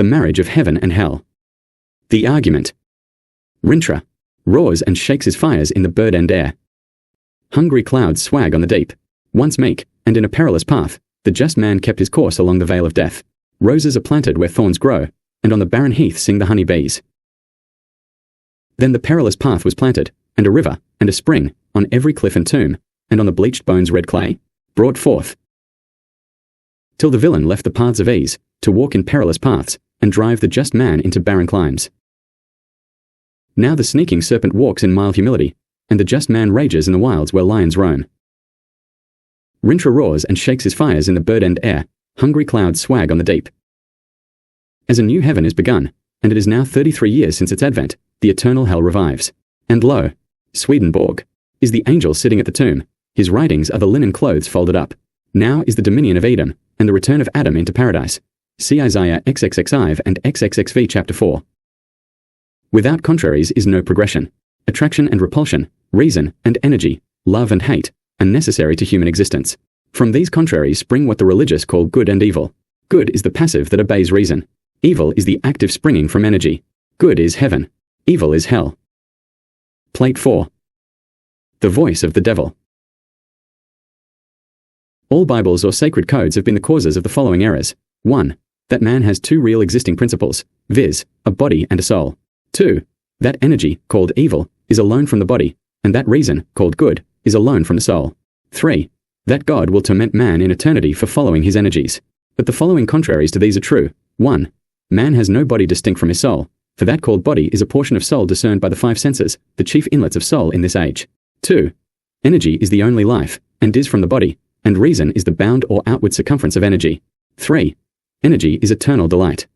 The marriage of heaven and hell. The argument. Rintra roars and shakes his fires in the bird and air. Hungry clouds swag on the deep. Once meek, and in a perilous path, the just man kept his course along the vale of death. Roses are planted where thorns grow, and on the barren heath sing the honey bees. Then the perilous path was planted, and a river, and a spring, on every cliff and tomb, and on the bleached bones red clay, brought forth. Till the villain left the paths of ease, to walk in perilous paths, and drive the just man into barren climes. Now the sneaking serpent walks in mild humility, and the just man rages in the wilds where lions roam. Rintra roars and shakes his fires in the bird and air, hungry clouds swag on the deep. As a new heaven is begun, and it is now 33 years since its advent, the eternal hell revives. And lo, Swedenborg is the angel sitting at the tomb. His writings are the linen clothes folded up. Now is the dominion of Edom, and the return of Adam into paradise. See Isaiah XXXV and XXXV chapter 4. Without contraries is no progression. Attraction and repulsion, reason and energy, love and hate, are necessary to human existence. From these contraries spring what the religious call good and evil. Good is the passive that obeys reason. Evil is the active springing from energy. Good is heaven. Evil is hell. Plate 4. The voice of the devil. All Bibles or sacred codes have been the causes of the following errors. 1. That man has two real existing principles, viz., a body and a soul. 2. That energy, called evil, is alone from the body, and that reason, called good, is alone from the soul. 3. That God will torment man in eternity for following his energies. But the following contraries to these are true. 1. Man has no body distinct from his soul, for that called body is a portion of soul discerned by the five senses, the chief inlets of soul in this age. 2. Energy is the only life, and is from the body, and reason is the bound or outward circumference of energy. 3. Energy is eternal delight.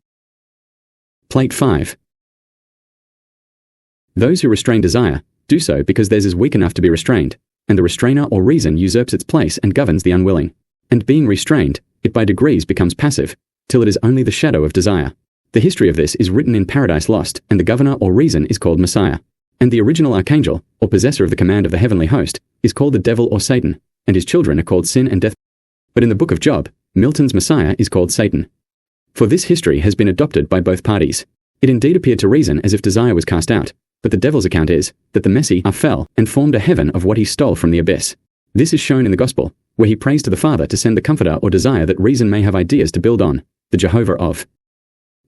Plate 5. Those who restrain desire, do so because theirs is weak enough to be restrained, and the restrainer or reason usurps its place and governs the unwilling. And being restrained, it by degrees becomes passive, till it is only the shadow of desire. The history of this is written in Paradise Lost, and the governor or reason is called Messiah. And the original archangel, or possessor of the command of the heavenly host, is called the devil or Satan, and his children are called sin and death. But in the book of Job, Milton's Messiah is called Satan. For this history has been adopted by both parties. It indeed appeared to reason as if desire was cast out, but the devil's account is that the Messiah fell and formed a heaven of what he stole from the abyss. This is shown in the Gospel, where he prays to the Father to send the Comforter or desire that reason may have ideas to build on, the Jehovah of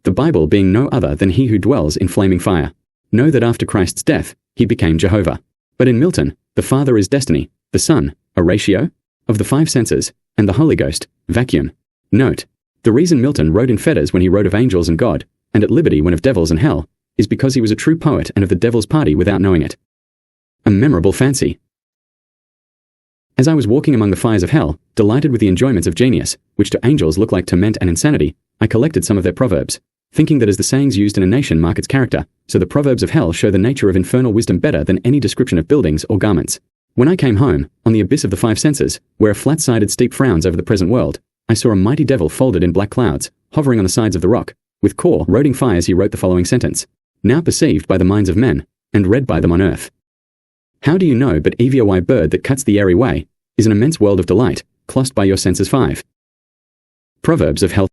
the Bible being no other than he who dwells in flaming fire. Know that after Christ's death, he became Jehovah. But in Milton, the Father is destiny, the Son, a ratio, of the five senses, and the Holy Ghost, vacuum. Note, the reason Milton wrote in fetters when he wrote of angels and God, and at liberty when of devils and hell, is because he was a true poet and of the devil's party without knowing it. A memorable fancy. As I was walking among the fires of hell, delighted with the enjoyments of genius, which to angels look like torment and insanity, I collected some of their proverbs, thinking that as the sayings used in a nation mark its character, so the proverbs of hell show the nature of infernal wisdom better than any description of buildings or garments. When I came home, on the abyss of the five senses, where a flat-sided steep frowns over the present world, I saw a mighty devil folded in black clouds, hovering on the sides of the rock. With core roding fires he wrote the following sentence, now perceived by the minds of men, and read by them on earth. How do you know but Evy bird that cuts the airy way, is an immense world of delight, clossed by your senses 5. Proverbs of hell.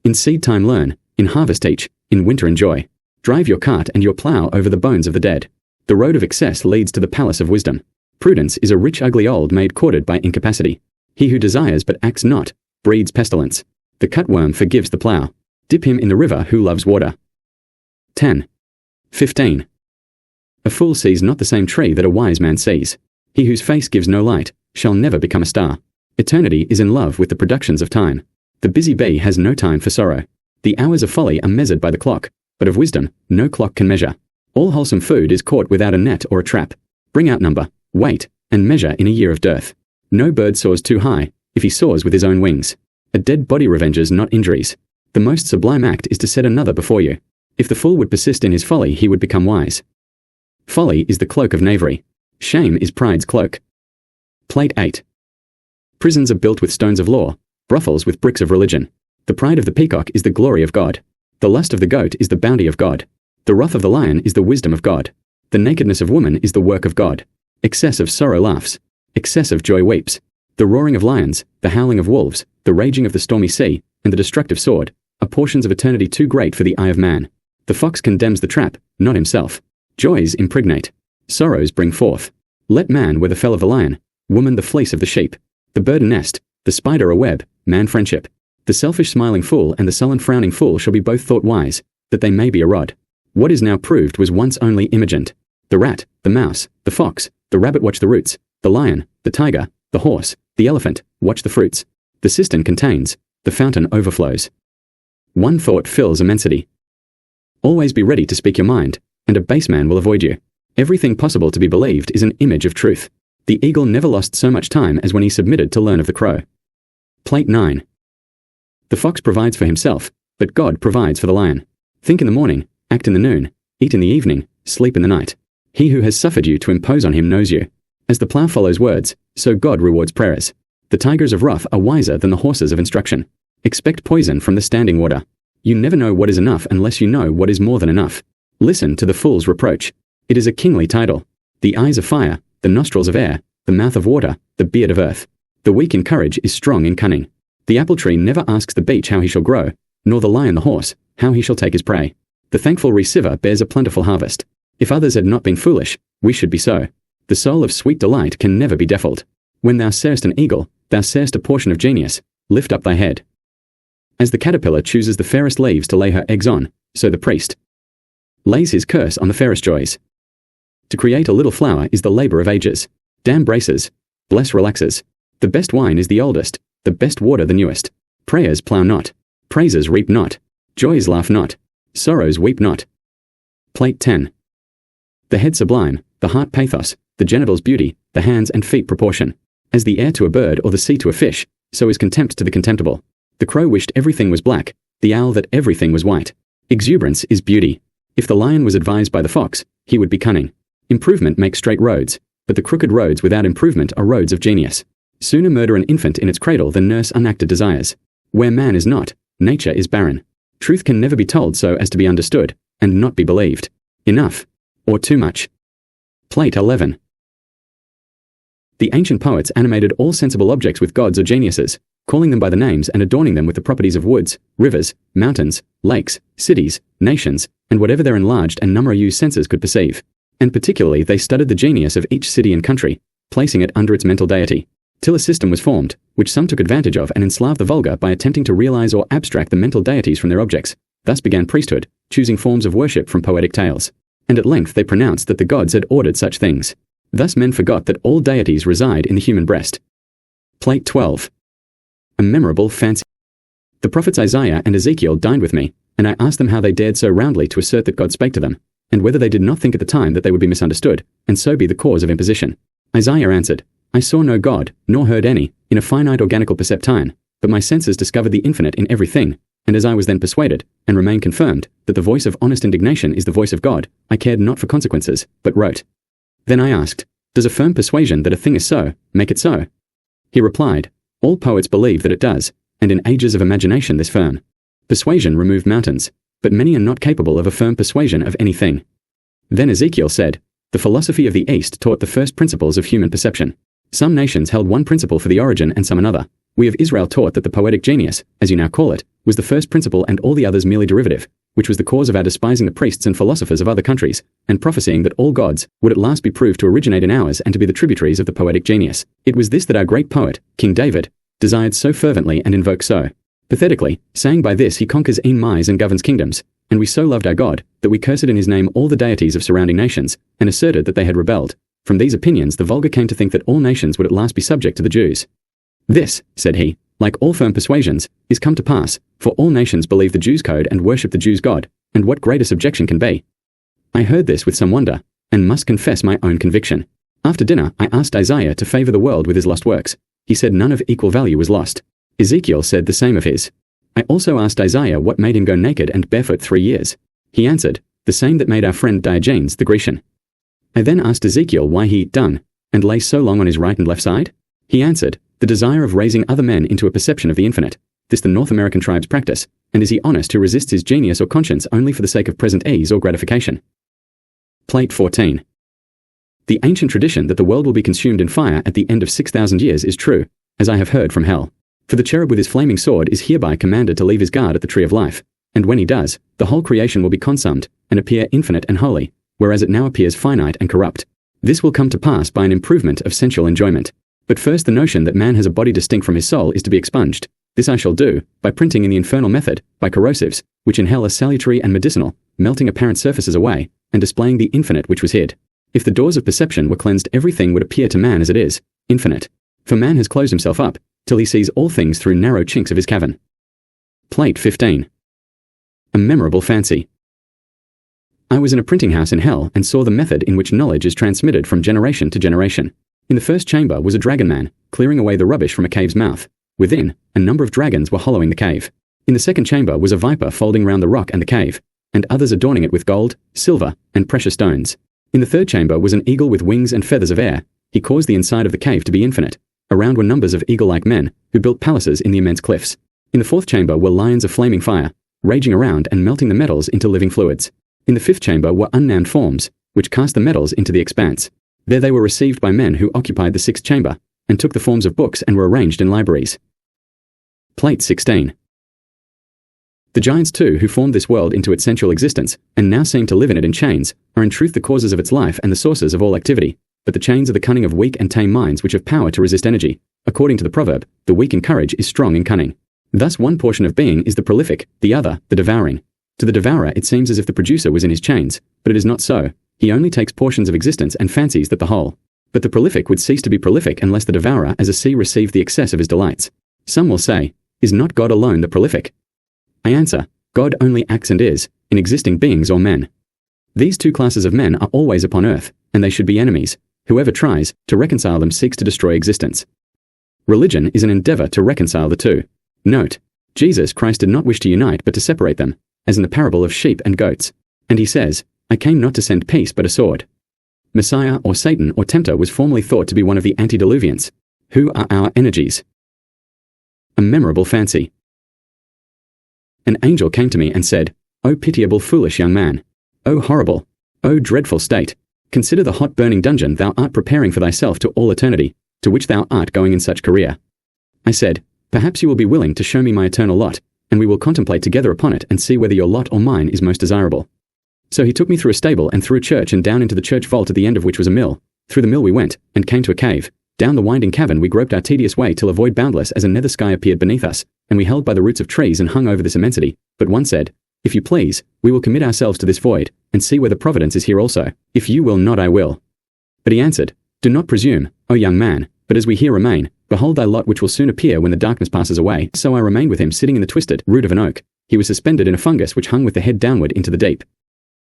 In seed time learn, in harvest teach, in winter enjoy. Drive your cart and your plough over the bones of the dead. The road of excess leads to the palace of wisdom. Prudence is a rich ugly old maid courted by incapacity. He who desires but acts not, breeds pestilence. The cutworm forgives the plough. Dip him in the river who loves water. 10. 15. A fool sees not the same tree that a wise man sees. He whose face gives no light, shall never become a star. Eternity is in love with the productions of time. The busy bee has no time for sorrow. The hours of folly are measured by the clock, but of wisdom no clock can measure. All wholesome food is caught without a net or a trap. Bring out number, weight, and measure in a year of dearth. No bird soars too high, if he soars with his own wings. A dead body revenges not injuries. The most sublime act is to set another before you. If the fool would persist in his folly, he would become wise. Folly is the cloak of knavery. Shame is pride's cloak. Plate 8. Prisons are built with stones of law, brothels with bricks of religion. The pride of the peacock is the glory of God. The lust of the goat is the bounty of God. The wrath of the lion is the wisdom of God. The nakedness of woman is the work of God. Excess of sorrow laughs. Excess of joy weeps. The roaring of lions, the howling of wolves, the raging of the stormy sea, and the destructive sword, are portions of eternity too great for the eye of man. The fox condemns the trap, not himself. Joys impregnate. Sorrows bring forth. Let man wear the fell of the lion, woman the fleece of the sheep, the bird a nest, the spider a web, man friendship. The selfish smiling fool and the sullen frowning fool shall be both thought wise, that they may be a rod. What is now proved was once only imagined. The rat, the mouse, the fox, the rabbit watch the roots, the lion, the tiger, the horse, the elephant, watch the fruits. The cistern contains, the fountain overflows. One thought fills immensity. Always be ready to speak your mind, and a base man will avoid you. Everything possible to be believed is an image of truth. The eagle never lost so much time as when he submitted to learn of the crow. Plate 9. The fox provides for himself, but God provides for the lion. Think in the morning, act in the noon, eat in the evening, sleep in the night. He who has suffered you to impose on him knows you. As the plough follows words, so God rewards prayers. The tigers of wrath are wiser than the horses of instruction. Expect poison from the standing water. You never know what is enough unless you know what is more than enough. Listen to the fool's reproach. It is a kingly title. The eyes of fire, the nostrils of air, the mouth of water, the beard of earth. The weak in courage is strong in cunning. The apple tree never asks the beech how he shall grow, nor the lion the horse, how he shall take his prey. The thankful receiver bears a plentiful harvest. If others had not been foolish, we should be so. The soul of sweet delight can never be defiled. When thou sayest an eagle, thou sayest a portion of genius, lift up thy head. As the caterpillar chooses the fairest leaves to lay her eggs on, so the priest lays his curse on the fairest joys. To create a little flower is the labor of ages. Damn braces, bless relaxes. The best wine is the oldest, the best water the newest. Prayers plough not, praises reap not, joys laugh not, sorrows weep not. Plate 10. The head sublime, the heart pathos, the genitals beauty, the hands and feet proportion. As the air to a bird or the sea to a fish, so is contempt to the contemptible. The crow wished everything was black, the owl that everything was white. Exuberance is beauty. If the lion was advised by the fox, he would be cunning. Improvement makes straight roads, but the crooked roads without improvement are roads of genius. Sooner murder an infant in its cradle than nurse unacted desires. Where man is not, nature is barren. Truth can never be told so as to be understood, and not be believed. Enough, or too much. Plate 11. The ancient poets animated all sensible objects with gods or geniuses, calling them by the names and adorning them with the properties of woods, rivers, mountains, lakes, cities, nations, and whatever their enlarged and number-used senses could perceive. And particularly they studied the genius of each city and country, placing it under its mental deity, till a system was formed, which some took advantage of and enslaved the vulgar by attempting to realize or abstract the mental deities from their objects. Thus began priesthood, choosing forms of worship from poetic tales. And at length they pronounced that the gods had ordered such things. Thus men forgot that all deities reside in the human breast. Plate 12. A memorable fancy. The prophets Isaiah and Ezekiel dined with me, and I asked them how they dared so roundly to assert that God spake to them, and whether they did not think at the time that they would be misunderstood, and so be the cause of imposition. Isaiah answered, I saw no God, nor heard any, in a finite organical perceptine, but my senses discovered the infinite in everything, and as I was then persuaded, and remain confirmed, that the voice of honest indignation is the voice of God, I cared not for consequences, but wrote. Then I asked, does a firm persuasion that a thing is so, make it so? He replied, all poets believe that it does, and in ages of imagination this firm persuasion removed mountains, but many are not capable of a firm persuasion of anything. Then Ezekiel said, the philosophy of the East taught the first principles of human perception. Some nations held one principle for the origin and some another. We of Israel taught that the poetic genius, as you now call it, was the first principle and all the others merely derivative, which was the cause of our despising the priests and philosophers of other countries, and prophesying that all gods would at last be proved to originate in ours and to be the tributaries of the poetic genius. It was this that our great poet, King David, desired so fervently and invoked so pathetically, saying by this he conquers e'en mize and governs kingdoms, and we so loved our God, that we cursed in his name all the deities of surrounding nations, and asserted that they had rebelled. From these opinions the vulgar came to think that all nations would at last be subject to the Jews. This, said he, like all firm persuasions, is come to pass, for all nations believe the Jews' code and worship the Jews' God, and what greater subjection can be? I heard this with some wonder, and must confess my own conviction. After dinner I asked Isaiah to favor the world with his lost works. He said none of equal value was lost. Ezekiel said the same of his. I also asked Isaiah what made him go naked and barefoot 3 years. He answered, the same that made our friend Diogenes the Grecian. I then asked Ezekiel why he done, and lay so long on his right and left side. He answered, the desire of raising other men into a perception of the infinite. This the North American tribes practice, and is he honest who resists his genius or conscience only for the sake of present ease or gratification? Plate 14. The ancient tradition that the world will be consumed in fire at the end of 6,000 years is true, as I have heard from hell. For the cherub with his flaming sword is hereby commanded to leave his guard at the tree of life, and when he does, the whole creation will be consumed, and appear infinite and holy, whereas it now appears finite and corrupt. This will come to pass by an improvement of sensual enjoyment. But first the notion that man has a body distinct from his soul is to be expunged. This I shall do, by printing in the infernal method, by corrosives, which in hell are salutary and medicinal, melting apparent surfaces away, and displaying the infinite which was hid. If the doors of perception were cleansed, everything would appear to man as it is, infinite. For man has closed himself up, till he sees all things through narrow chinks of his cavern. Plate 15. A memorable fancy. I was in a printing house in hell and saw the method in which knowledge is transmitted from generation to generation. In the first chamber was a dragon man, clearing away the rubbish from a cave's mouth. Within, a number of dragons were hollowing the cave. In the second chamber was a viper folding round the rock and the cave, and others adorning it with gold, silver, and precious stones. In the third chamber was an eagle with wings and feathers of air. He caused the inside of the cave to be infinite. Around were numbers of eagle-like men, who built palaces in the immense cliffs. In the fourth chamber were lions of flaming fire, raging around and melting the metals into living fluids. In the fifth chamber were unnamed forms, which cast the metals into the expanse. There they were received by men who occupied the sixth chamber, and took the forms of books and were arranged in libraries. Plate 16. The giants too, who formed this world into its sensual existence, and now seem to live in it in chains, are in truth the causes of its life and the sources of all activity. But the chains are the cunning of weak and tame minds which have power to resist energy. According to the proverb, the weak in courage is strong in cunning. Thus one portion of being is the prolific, the other, the devouring. To the devourer it seems as if the producer was in his chains, but it is not so. He only takes portions of existence and fancies that the whole. But the prolific would cease to be prolific unless the devourer as a sea received the excess of his delights. Some will say, is not God alone the prolific? I answer, God only acts and is, in existing beings or men. These two classes of men are always upon earth, and they should be enemies. Whoever tries to reconcile them seeks to destroy existence. Religion is an endeavor to reconcile the two. Note, Jesus Christ did not wish to unite but to separate them, as in the parable of sheep and goats. And he says, I came not to send peace but a sword. Messiah or Satan or Tempter was formerly thought to be one of the antediluvians. Who are our energies? A memorable fancy. An angel came to me and said, O pitiable foolish young man! O horrible! O dreadful state! Consider the hot burning dungeon thou art preparing for thyself to all eternity, to which thou art going in such career. I said, perhaps you will be willing to show me my eternal lot, and we will contemplate together upon it and see whether your lot or mine is most desirable. So he took me through a stable and through a church and down into the church vault, at the end of which was a mill. Through the mill we went, and came to a cave. Down the winding cavern we groped our tedious way till a void boundless as a nether sky appeared beneath us, and we held by the roots of trees and hung over this immensity. But one said, If you please, we will commit ourselves to this void, and see whether providence is here also. If you will not, I will. But he answered, Do not presume, O young man, but as we here remain, behold thy lot which will soon appear when the darkness passes away. So I remained with him sitting in the twisted root of an oak. He was suspended in a fungus which hung with the head downward into the deep.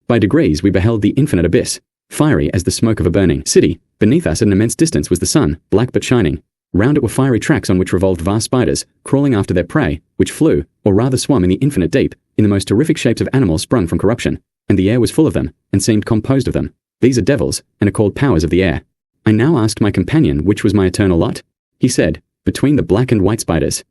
By degrees we beheld the infinite abyss, fiery as the smoke of a burning city. Beneath us at an immense distance was the sun, black but shining. Round it were fiery tracks on which revolved vast spiders, crawling after their prey, which flew, or rather swam in the infinite deep, in the most terrific shapes of animals sprung from corruption, and the air was full of them, and seemed composed of them. These are devils, and are called powers of the air. I now asked my companion which was my eternal lot. He said, Between the black and white spiders.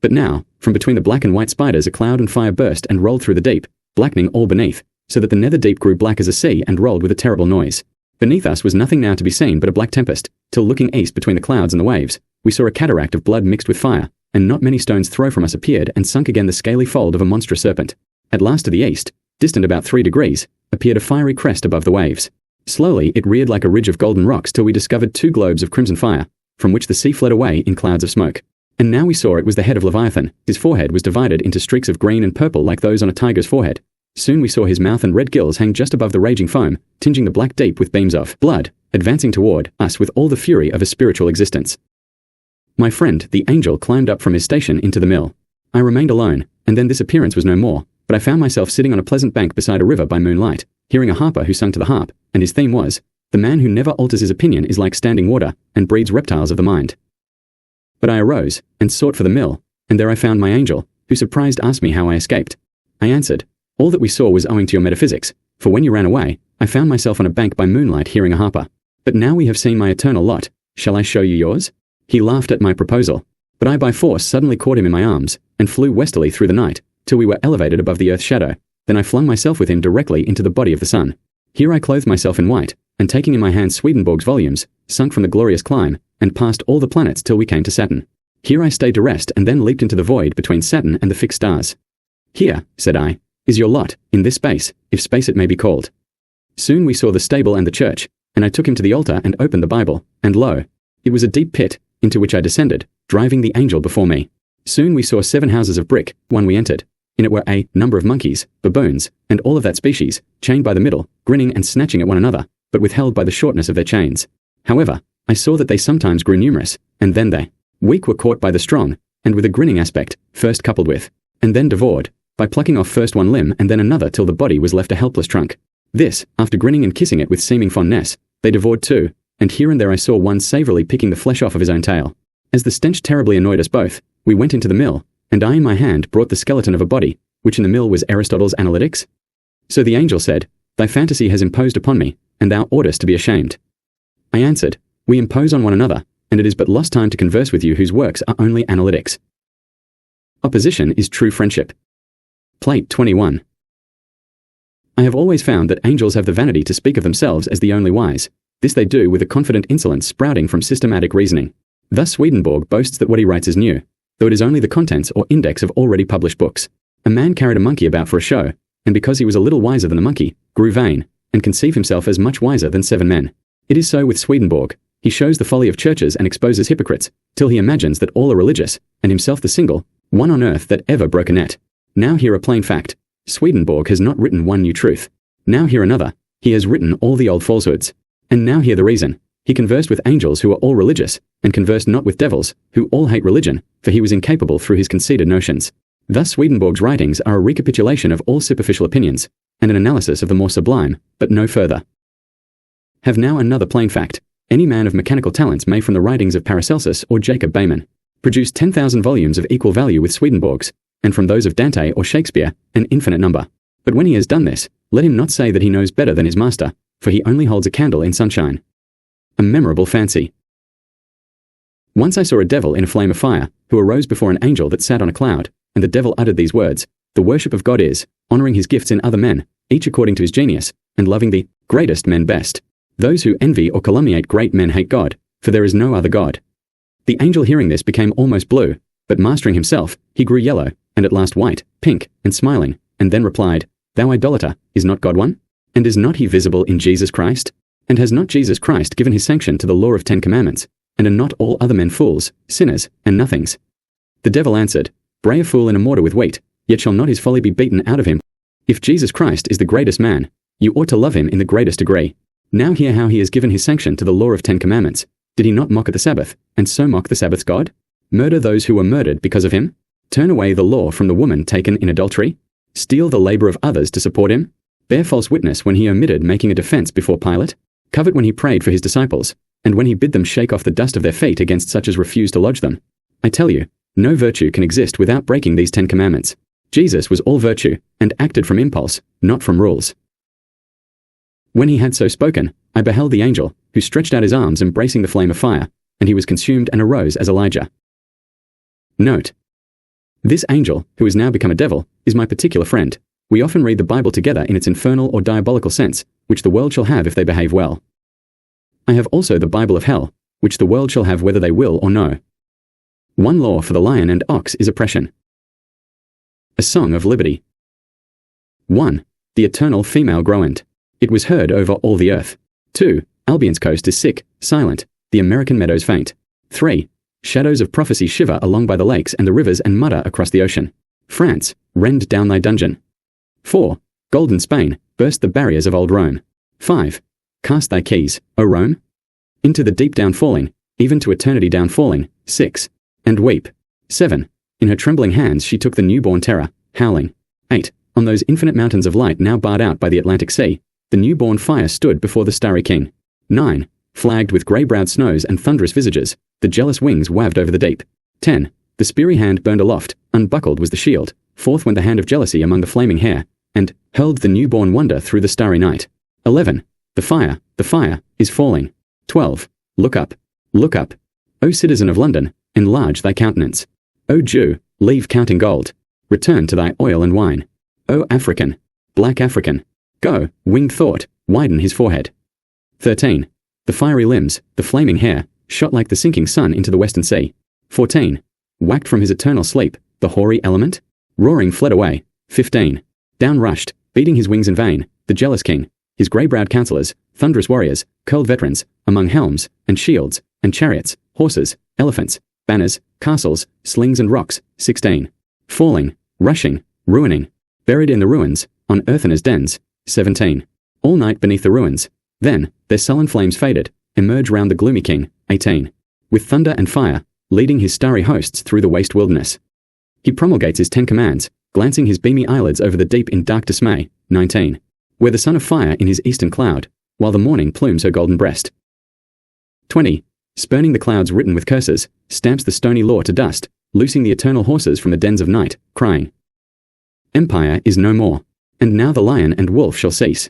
But now, from between the black and white spiders a cloud and fire burst and rolled through the deep, blackening all beneath, so that the nether deep grew black as a sea and rolled with a terrible noise. Beneath us was nothing now to be seen but a black tempest, till looking east between the clouds and the waves, we saw a cataract of blood mixed with fire, and not many stones throw from us appeared and sunk again the scaly fold of a monstrous serpent. At last to the east, distant about 3 degrees, appeared a fiery crest above the waves. Slowly it reared like a ridge of golden rocks till we discovered 2 globes of crimson fire, from which the sea fled away in clouds of smoke. And now we saw it was the head of Leviathan. His forehead was divided into streaks of green and purple like those on a tiger's forehead. Soon we saw his mouth and red gills hang just above the raging foam, tinging the black deep with beams of blood, advancing toward us with all the fury of a spiritual existence. My friend, the angel, climbed up from his station into the mill. I remained alone, and then this appearance was no more, but I found myself sitting on a pleasant bank beside a river by moonlight, hearing a harper who sung to the harp, and his theme was, The man who never alters his opinion is like standing water, and breeds reptiles of the mind. But I arose, and sought for the mill, and there I found my angel, who surprised asked me how I escaped. I answered, All that we saw was owing to your metaphysics, for when you ran away, I found myself on a bank by moonlight hearing a harper. But now we have seen my eternal lot, shall I show you yours? He laughed at my proposal, but I by force suddenly caught him in my arms, and flew westerly through the night, till we were elevated above the earth's shadow. Then I flung myself with him directly into the body of the sun. Here I clothed myself in white, and taking in my hand Swedenborg's volumes, sunk from the glorious climb, and passed all the planets till we came to Saturn. Here I stayed to rest and then leaped into the void between Saturn and the fixed stars. Here, said I, is your lot, in this space, if space it may be called. Soon we saw the stable and the church, and I took him to the altar and opened the Bible, and lo, it was a deep pit, into which I descended, driving the angel before me. Soon we saw 7 houses of brick, one we entered. In it were a number of monkeys, baboons, and all of that species, chained by the middle, grinning and snatching at one another, but withheld by the shortness of their chains. However, I saw that they sometimes grew numerous, and then they weak were caught by the strong, and with a grinning aspect, first coupled with, and then devoured, by plucking off first one limb and then another till the body was left a helpless trunk. This, after grinning and kissing it with seeming fondness, they devoured too, and here and there I saw one savorily picking the flesh off of his own tail. As the stench terribly annoyed us both, we went into the mill, and I in my hand brought the skeleton of a body, which in the mill was Aristotle's Analytics. So the angel said, Thy fantasy has imposed upon me, and thou oughtest to be ashamed. I answered, We impose on one another, and it is but lost time to converse with you whose works are only analytics. Opposition is true friendship. Plate 21. I have always found that angels have the vanity to speak of themselves as the only wise. This they do with a confident insolence sprouting from systematic reasoning. Thus Swedenborg boasts that what he writes is new, though it is only the contents or index of already published books. A man carried a monkey about for a show, and because he was a little wiser than the monkey, grew vain, and conceived himself as much wiser than 7 men. It is so with Swedenborg. He shows the folly of churches and exposes hypocrites, till he imagines that all are religious, and himself the single one on earth that ever broke a net. Now hear a plain fact. Swedenborg has not written one new truth. Now hear another. He has written all the old falsehoods. And now hear the reason. He conversed with angels who are all religious, and conversed not with devils, who all hate religion, for he was incapable through his conceited notions. Thus Swedenborg's writings are a recapitulation of all superficial opinions, and an analysis of the more sublime, but no further. Have now another plain fact. Any man of mechanical talents may from the writings of Paracelsus or Jacob Behmen produce 10,000 volumes of equal value with Swedenborg's, and from those of Dante or Shakespeare, an infinite number. But when he has done this, let him not say that he knows better than his master, for he only holds a candle in sunshine. A memorable fancy. Once I saw a devil in a flame of fire, who arose before an angel that sat on a cloud, and the devil uttered these words, The worship of God is, honouring his gifts in other men, each according to his genius, and loving the greatest men best. Those who envy or calumniate great men hate God, for there is no other God. The angel hearing this became almost blue, but mastering himself, he grew yellow, and at last white, pink, and smiling, and then replied, Thou idolater, is not God one? And is not he visible in Jesus Christ? And has not Jesus Christ given his sanction to the law of 10 commandments? And are not all other men fools, sinners, and nothings? The devil answered, Bray a fool in a mortar with wheat, yet shall not his folly be beaten out of him. If Jesus Christ is the greatest man, you ought to love him in the greatest degree. Now hear how he has given his sanction to the law of 10 commandments. Did he not mock at the Sabbath, and so mock the Sabbath's God? Murder those who were murdered because of him? Turn away the law from the woman taken in adultery? Steal the labor of others to support him? Bear false witness when he omitted making a defense before Pilate? Covet when he prayed for his disciples, and when he bid them shake off the dust of their feet against such as refused to lodge them? I tell you, no virtue can exist without breaking these 10 commandments. Jesus was all virtue, and acted from impulse, not from rules. When he had so spoken, I beheld the angel, who stretched out his arms embracing the flame of fire, and he was consumed and arose as Elijah. Note. This angel, who is now become a devil, is my particular friend. We often read the Bible together in its infernal or diabolical sense, which the world shall have if they behave well. I have also the Bible of hell, which the world shall have whether they will or no. One law for the lion and ox is oppression. A Song of Liberty. 1. The eternal female groaned. It was heard over all the earth. 2. Albion's coast is sick, silent, the American meadows faint. 3. Shadows of prophecy shiver along by the lakes and the rivers and mutter across the ocean. France, rend down thy dungeon. 4. Golden Spain, burst the barriers of old Rome. 5. Cast thy keys, O Rome, into the deep down falling, even to eternity down falling. 6. And weep. 7. In her trembling hands she took the newborn terror, howling. 8. On those infinite mountains of light now barred out by the Atlantic Sea, the newborn fire stood before the starry king. 9. Flagged with grey-browed snows and thunderous visages, the jealous wings waved over the deep. 10. The speary hand burned aloft, unbuckled was the shield, forth went the hand of jealousy among the flaming hair, and hurled the newborn wonder through the starry night. 11. The fire, is falling. 12. Look up, O citizen of London, enlarge thy countenance. O Jew, leave counting gold, return to thy oil and wine. O African, black African, go, winged thought, widen his forehead. 13. The fiery limbs, the flaming hair, shot like the sinking sun into the western sea. 14. Whacked from his eternal sleep, the hoary element? Roaring fled away. 15. Down rushed, beating his wings in vain, the jealous king, his grey-browed counsellors, thunderous warriors, curled veterans, among helms, and shields, and chariots, horses, elephants, banners, castles, slings and rocks. 16. Falling, rushing, ruining, buried in the ruins, on earth and as dens. 17. All night beneath the ruins. Then, their sullen flames faded, emerge round the gloomy king. 18. With thunder and fire, leading his starry hosts through the waste wilderness. He promulgates his 10 commands, glancing his beamy eyelids over the deep in dark dismay. 19. Where the son of fire in his eastern cloud, while the morning plumes her golden breast. 20. Spurning the clouds written with curses, stamps the stony law to dust, loosing the eternal horses from the dens of night, crying, Empire is no more, and now the lion and wolf shall cease.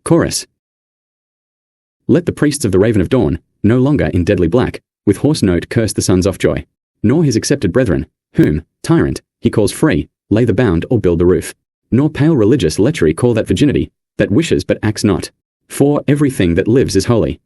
Chorus. Let the priests of the Raven of Dawn, no longer in deadly black, with hoarse note curse the son's off-joy, nor his accepted brethren, whom, tyrant, he calls free, lay the bound or build the roof, nor pale religious lechery call that virginity, that wishes but acts not. For everything that lives is holy,